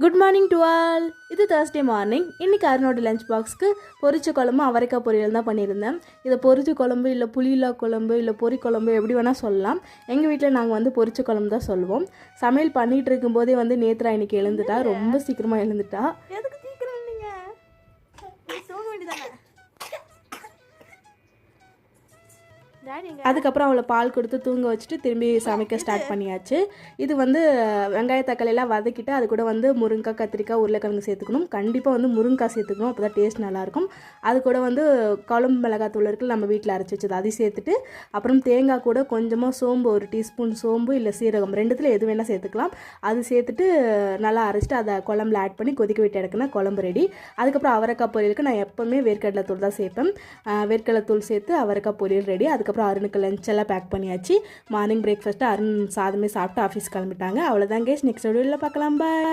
Good morning to all. இது Thursday morning. இன்றைக்கி அருணோட lunch பாக்ஸ்க்கு பொரிச்ச குழம்பு அவரைக்காய் பொரியல் தான் பண்ணியிருந்தேன். இதை பொரிச்ச குழம்பு இல்லை புளியில்லா குழம்பு இல்லை பொரி குழம்பு எப்படி வேணால் சொல்லலாம். எங்கள் வீட்டில் நாங்கள் வந்து பொரிச்ச குழம்பு தான் சொல்லுவோம். சமையல் பண்ணிகிட்டு இருக்கும்போதே வந்து நேத்ரா இன்னைக்கு எழுந்துட்டா, ரொம்ப சீக்கிரமாக எழுந்துட்டா. எதுக்கு சீக்கிரம் நீங்கள் தூங்க வேண்டியதானே? அதுக்கப்புறம் அவளை பால் கொடுத்து தூங்க வச்சுட்டு திரும்பி சமைக்க ஸ்டார்ட் பண்ணியாச்சு. இது வந்து வெங்காய தக்காளியெல்லாம் வதக்கிட்டு அது கூட வந்து முருங்கைக்காய், கத்திரிக்காய், உருளைக்கிழங்கு சேர்த்துக்கணும். கண்டிப்பாக வந்து முருங்கைக்காய் சேர்த்துக்கணும், அப்போ தான் டேஸ்ட் நல்லாயிருக்கும். அது கூட வந்து குழம்பு மிளகாத்தூள் இருக்குது, நம்ம வீட்டில் அரைச்சி வச்சது, அதையும் சேர்த்துட்டு அப்புறம் தேங்காய் கூட கொஞ்சமாக சோம்பு, 1 டீஸ்பூன் சோம்பு இல்லை சீரகம், ரெண்டுத்தில் எது வேணால் சேர்த்துக்கலாம். அது சேர்த்துட்டு நல்லா அரைச்சிட்டு அதை குழம்புல ஆட் பண்ணி கொதிக்க விட்டு எடுக்குன்னா குழம்பு ரெடி. அதுக்கப்புறம் அவரைக்காய் பொரியலுக்கு நான் எப்போவுமே வேர்க்கடலை தூள் தான் சேர்ப்பேன். வேர்க்கடலை தூள் சேர்த்து அவரைக்காய் பொரியல் ரெடி. அதுக்கப்புறம் அருணுக்கு லஞ்ச் எல்லாம் பேக் பண்ணியாச்சு. மார்னிங் பிரேக்ஃபாஸ்ட்டு அருண் சாதமே சாப்பிட்டு ஆஃபீஸ் கிளம்பிட்டாங்க. அவ்வளோதான் கைஸ். நெக்ஸ்ட் வீடியோவில் பார்க்கலாம். பாய்.